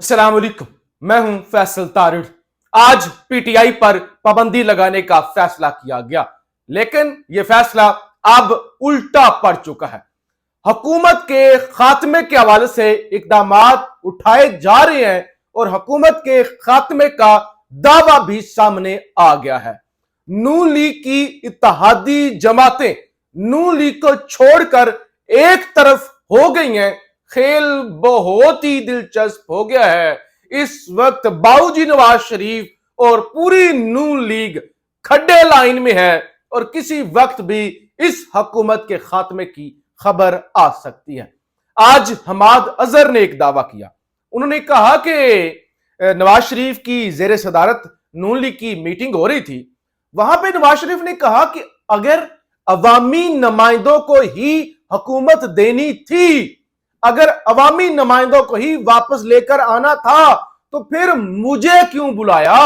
अस्सलाम वालेकुम। मैं हूं फैसल तारिड़। आज पीटीआई पर पाबंदी लगाने का फैसला किया गया, लेकिन यह फैसला अब उल्टा पड़ चुका है। हुकूमत के खात्मे के हवाले से इकदाम उठाए जा रहे हैं और हुकूमत के खात्मे का दावा भी सामने आ गया है। नून लीग की इत्तेहादी जमातें नून लीग को छोड़कर एक तरफ हो गई हैं। खेल बहुत ही दिलचस्प हो गया है। इस वक्त बाबूजी नवाज शरीफ और पूरी नून लीग खड्डे लाइन में है और किसी वक्त भी इस हुकूमत के खात्मे की खबर आ सकती है। आज हमाद अजहर ने एक दावा किया। उन्होंने कहा कि नवाज शरीफ की जेर सदारत नून लीग की मीटिंग हो रही थी। वहां पे नवाज शरीफ ने कहा कि अगर अवामी नुमाइंदों को ही हुकूमत देनी थी, अगर अवामी नुमाइंदों को ही वापस लेकर आना था, तो फिर मुझे क्यों बुलाया?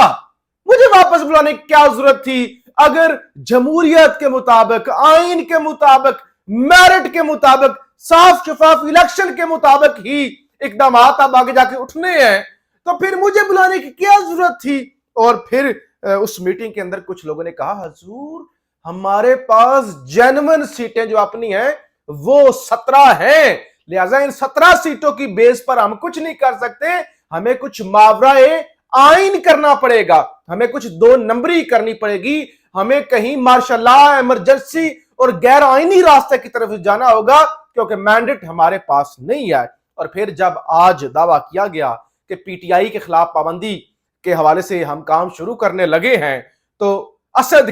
मुझे वापस बुलाने की क्या जरूरत थी? अगर जमहूरियत के मुताबिक, आइन के मुताबिक, मेरिट के मुताबिक, साफ शफाफ इलेक्शन के मुताबिक ही इकदाम अब आगे जाके उठने हैं, तो फिर मुझे बुलाने की क्या जरूरत थी? और फिर उस मीटिंग के अंदर कुछ लोगों ने कहा, हजूर हमारे पास जेन्युइन सीटें जो अपनी हैं वो 17 हैं, लिहाजा इन 17 सीटों की बेस पर हम कुछ नहीं कर सकते। हमें कुछ मावराए आइन करना पड़ेगा, हमें कुछ 2 नंबरी करनी पड़ेगी, हमें कहीं मार्शल लॉ, इमरजेंसी और गैर आइनी रास्ते की तरफ जाना होगा, क्योंकि मैंडेट हमारे पास नहीं है। और फिर जब आज दावा किया गया कि पीटीआई के खिलाफ पाबंदी के हवाले से हम काम शुरू करने लगे हैं, तो असद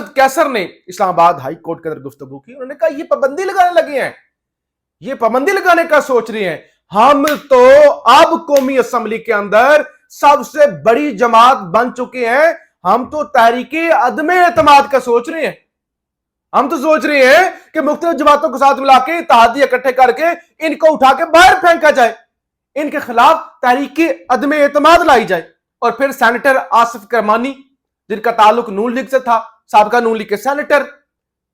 कैसर ने इस्लामाबाद हाई कोर्ट के अंदर गुफ्तगू की। उन्होंने कहा ये पाबंदी लगाने लगे हैं, ये पाबंदी लगाने का सोच रहे हैं। हम तो अब कौमी असेंबली के अंदर सबसे बड़ी जमात बन चुके हैं। हम तो तहरीके अदमे एतमाद का सोच रहे हैं। हम तो सोच रहे हैं कि मुख्तलिफ जमातों के साथ मिला के इत्तेहादी इकट्ठे करके इनको उठा के बाहर फेंका जाए, इनके खिलाफ तहरीके अदमे एतमाद लाई जाए। और फिर सेनेटर आसिफ करमानी, जिनका ताल्लुक नून लीग से था, साबका नून लीग के सेनेटर,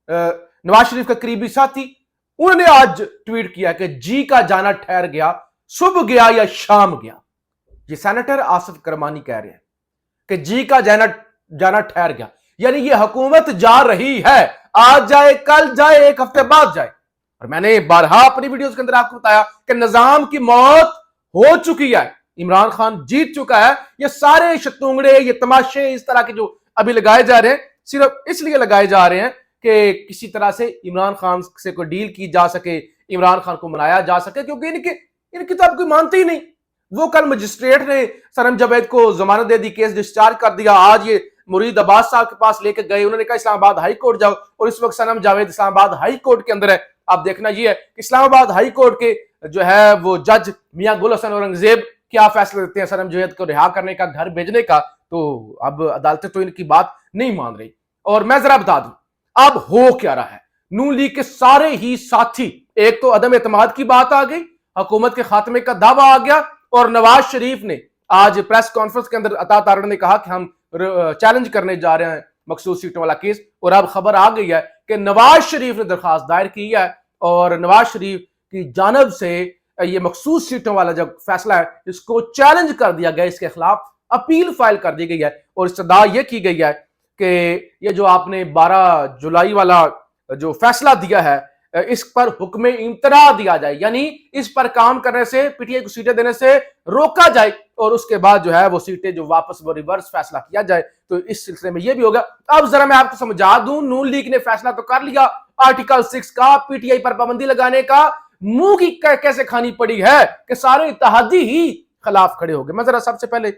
नवाज शरीफ का करीबी साथी, उन्होंने आज ट्वीट किया कि जी का जाना ठहर गया, सुबह गया या शाम गया। ये सेनेटर आसिफ करमानी कह रहे हैं कि जी का जाना ठहर गया, यानी ये हुकूमत जा रही है, आज जाए, कल जाए, एक हफ्ते बाद जाए। और मैंने बारहा अपनी वीडियोस के अंदर आपको बताया कि निजाम की मौत हो चुकी है, इमरान खान जीत चुका है। ये सारे शतुंगड़े, ये तमाशे इस तरह के जो अभी लगाए जा रहे हैं, सिर्फ इसलिए लगाए जा रहे हैं कि किसी तरह से इमरान खान से कोई डील की जा सके, इमरान खान को मनाया जा सके, क्योंकि इनकी तो आप कोई मानते ही नहीं। वो कल मजिस्ट्रेट ने सनम जावेद को जमानत दे दी, केस डिस्चार्ज कर दिया। आज ये मुरीद अब्बास साहब के पास लेके गए, उन्होंने कहा इस्लामाबाद हाई कोर्ट जाओ, और इस वक्त सनम जावेद इस्लामाबाद हाई कोर्ट के अंदर है। आप देखना ये है कि इस्लामाबाद हाई कोर्ट के जो है वो जज मियां गुल हसन औरंगजेब क्या फैसला देते हैं सनम जावेद को रिहा करने का, घर भेजने का। तो अब अदालतें तो इनकी बात नहीं मान रही। और मैं जरा बता दूं अब हो क्या रहा है। नून लीग के सारे ही साथी, एक तो अदम एतमाद की बात आ गई, हुकूमत के खात्मे का दावा आ गया, और नवाज शरीफ ने आज प्रेस कॉन्फ्रेंस के अंदर अता तारड़ ने कहा कि हम चैलेंज करने जा रहे हैं मखसूस सीटों वाला केस। और अब खबर आ गई है कि नवाज शरीफ ने दरखास्त दायर की है और नवाज शरीफ की जानब से ये मखसूस सीटों वाला जो फैसला है इसको चैलेंज कर दिया गया, इसके खिलाफ अपील फाइल कर दी गई है। और इस्तदा यह की गई है कि ये जो आपने 12 जुलाई वाला जो फैसला दिया है, इस पर हुक्म इम्तरा दिया जाए, यानी इस पर काम करने से, पीटीआई को सीटें देने से रोका जाए, और उसके बाद जो है वो सीटें जो वापस वो रिवर्स फैसला किया जाए। तो इस सिलसिले में ये भी होगा। अब जरा मैं आपको समझा दूं, नून लीग ने फैसला तो कर लिया आर्टिकल 6 का, पीटीआई पर पाबंदी लगाने का। मुंह की कैसे खानी पड़ी है कि सारे इत्तेहादी ही खिलाफ खड़े हो गए। मैं जरा सबसे पहले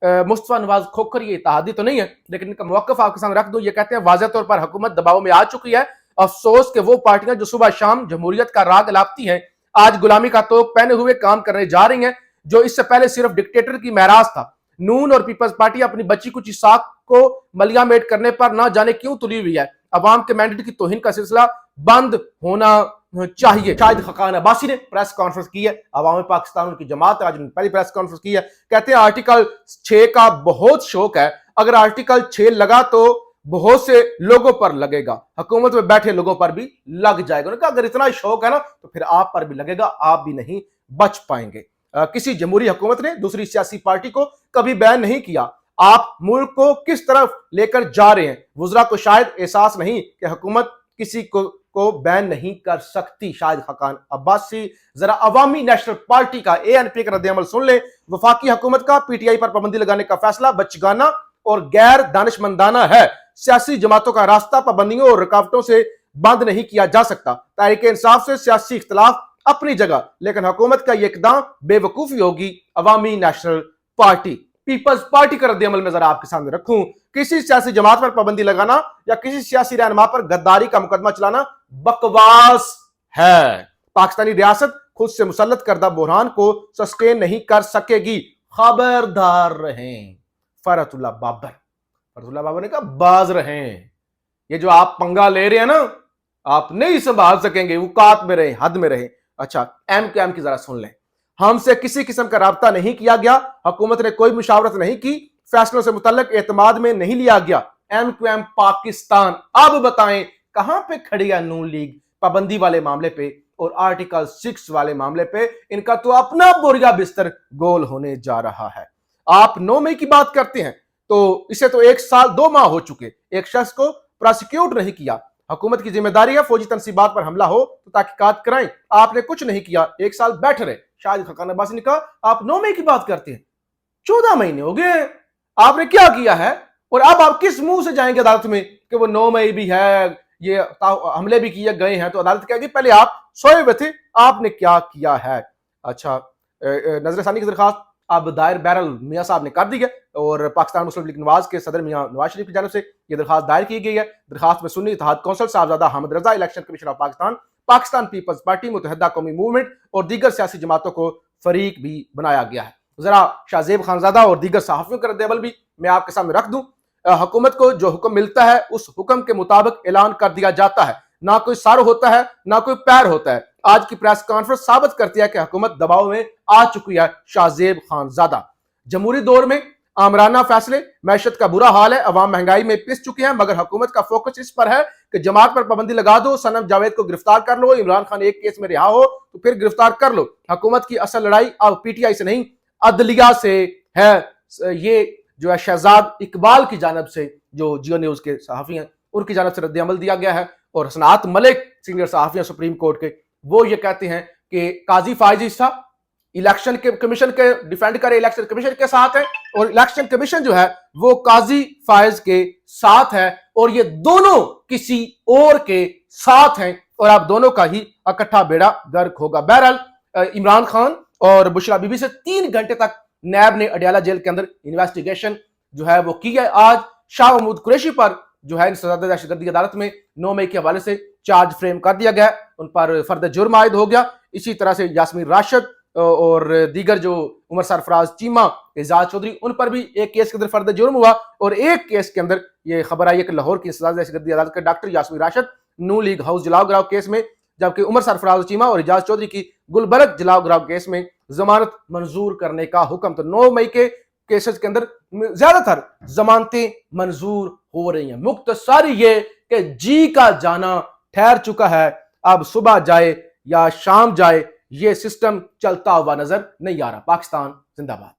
मुस्तफा नवाज खोखर, ये इत्तेहादी तो नहीं है लेकिन इनका मौकफ आपके सामने रख दूं। ये कहते हैं वाज़ेह तौर पर हुकूमत दबाव में आ चुकी है। अफसोस कि वो पार्टियां जो सुबह शाम जमहूरियत का राग लापती हैं, आज गुलामी का तोप पहने हुए काम करने जा रही हैं, जो इससे पहले सिर्फ डिक्टेटर की महराज था। नून और पीपल्स पार्टी अपनी बच्ची कुछ साख को मलियामेट करने पर ना जाने क्यों तुली हुई है। अवाम के मैंडेट की तौहीन का सिलसिला बंद होना चाहिए। शाहिद खकान अब्बासी ने प्रेस कॉन्फ्रेंस की है, अवाम पाकिस्तान की जमात आज पहली प्रेस कॉन्फ्रेंस की है। कहते हैं आर्टिकल 6 का बहुत शौक है, अगर आर्टिकल 6 लगा तो बहुत से लोगों पर लगेगा, हुकूमत में बैठे लोगों पर भी लग जाएगा। उन्होंने कहा अगर इतना शौक है ना तो फिर आप पर भी लगेगा, आप भी नहीं बच पाएंगे। किसी जमहूरी हुकूमत ने दूसरी सियासी पार्टी को कभी बैन नहीं किया। आप मुल्क को किस तरफ लेकर जा रहे हैं? वुज़रा को शायद एहसास नहीं कि हुकूमत किसी को बैन नहीं कर सकती। शाहिद खाकान अब्बासी। जरा अवामी नेशनल पार्टी का ANP का रद्द-ए-अमल सुन ले। वफाकी हुकूमत का PTI पर पाबंदी लगाने का फैसला बचगाना और गैर दानिशमंदाना है। सियासी जमातों का रास्ता पाबंदियों और रुकावटों से बंद नहीं किया जा सकता। तहरीक इंसाफ से सियासी इख्तिलाफ अपनी जगह, लेकिन हुकूमत का यह इक़दाम बेवकूफी होगी। अवामी नेशनल पार्टी, पीपल्स पार्टी का रद्द-ए-अमल में जरा आपके सामने रखूं। किसी सियासी जमात पर पाबंदी लगाना या किसी सियासी रहनुमा पर गद्दारी का मुकदमा चलाना बकवास है। पाकिस्तानी रियासत खुद से मुसल्लत करदा बुरहान को सस्टेन नहीं कर सकेगी। खबरदार रहें। फरहतुल्लाह बाबर ने कहा बाज रहें, ये जो आप पंगा ले रहे हैं ना, आप नहीं संभाल सकेंगे, औकात में रहे, हद में रहे। अच्छा, MQM की जरा सुन लें। हमसे किसी किस्म का राब्ता नहीं किया गया, हुकूमत ने कोई मुशावरत नहीं की, फैसलों से मुतल्लिक एतमाद में नहीं लिया गया। MQM पाकिस्तान। अब बताएं कहां पे खड़ी है नून लीग पाबंदी वाले मामले पे और आर्टिकल 6 वाले मामले पे? इनका तो अपना बोरिया बिस्तर गोल होने जा रहा है। आप 9 मई की बात करते हैं तो इसे तो 1 साल 2 माह हो चुके, एक शख्स को प्रोसिक्यूट नहीं किया। हुकूमत की जिम्मेदारी है फौजी तनसीबात पर हमला हो तो तहकीकात कराएं, आपने कुछ नहीं किया, 1 साल बैठ रहे। शाहिद खाकान अब्बासी ने कहा आप 9 मई की बात करते हैं, 14 महीने हो गए, आपने क्या किया है? और अब आप किस मुंह से जाएंगे अदालत में कि वो 9 मई भी है, ये हमले भी किए गए हैं? तो अदालत कहेगी पहले आप सोए हुए थे, आपने क्या किया है? अच्छा, नजरसानी की दरखास्त अब दायर बहरल मियां साहब ने कर दी है और पाकिस्तान मुस्लिम लीग नवाज के सदर मियां नवाज शरीफ की जानब से यह दरखास्त दायर की गई है। दरखास्त में Sunni Ittehad council Sahibzada Hamid Raza, election commission of Pakistan, Pakistan peoples party, Muttahida Qaumi movement और दीगर सियासी जमातों को फरीक भी बनाया गया है। जरा शाहजेब खानजादा और दीगर सहाफियों का रद्द-ए-अमल भी मैं आपके सामने रख दूं। हुकूमत को जो हुक्म मिलता है उस हुक्म के मुताबिक ऐलान कर दिया जाता है, ना कोई सर होता है ना कोई पैर होता है। आज की प्रेस कॉन्फ्रेंस साबित करती है कि हुकूमत दबाव में आ चुकी है। शाहजेब खानजादा। जमहूरी दौर में आमराना फैसले, मैशत का बुरा हाल है, अवाम महंगाई में पिस चुकी है, मगर हुकूमत का फोकस इस पर है कि जमात पर पाबंदी लगा दो, सनम जावेद को गिरफ्तार कर लो, इमरान खान एक केस में रिहा हो तो फिर गिरफ्तार कर लो। हुकूमत की असल लड़ाई अब PTI से नहीं अदलिया से है। ये जो है शहजाद इकबाल की जानब से, जो जियो न्यूज के सहाफी हैं, उनकी जानब से रद्द-ए-अमल दिया गया है। और हसनात मलिक सीनियर सहाफी हैं सुप्रीम कोर्ट के, वो ये कहते हैं कि काजी फाइज ईसा इलेक्शन के कमीशन के डिफेंड करे, इलेक्शन कमीशन के साथ है और इलेक्शन कमीशन जो है वो काजी फाइज के साथ है और ये दोनों किसी और के साथ हैं और आप दोनों का ही इकट्ठा बेड़ा गर्क होगा। बहरहाल इमरान खान और बुशरा बीबी से 3 घंटे तक नैब ने अडयाला जेल के अंदर इन्वेस्टिगेशन जो है वो की है। आज शाह महमूद कुरैशी पर जो है दहशतगर्दी अदालत में 9 मई के हवाले से चार्ज फ्रेम कर दिया गया, उन पर फर्द जुर्म आयद हो गया। इसी तरह से यास्मीन राशिद और दीगर जो उमर सरफराज चीमा, एजाज चौधरी, उन पर भी एक केस के अंदर फर्द जुर्म हुआ और एक केस के अंदर ये खबर आई है कि लाहौर की दहशतगर्दी अदालत के डॉक्टर यास्मीन राशिद नू लीग हाउस जलाओ गिराव केस में, जबकि उमर सरफराज चीमा और एजाज चौधरी की गुलबर्ग जलाओ गिराव केस में जमानत मंजूर करने का हुक्म। तो 9 मई के केसेस के अंदर ज्यादातर जमानतें मंजूर हो रही हैं। मुख्तसारी ये कि जी का जाना ठहर चुका है, अब सुबह जाए या शाम जाए ये सिस्टम चलता हुआ नजर नहीं आ रहा। पाकिस्तान जिंदाबाद।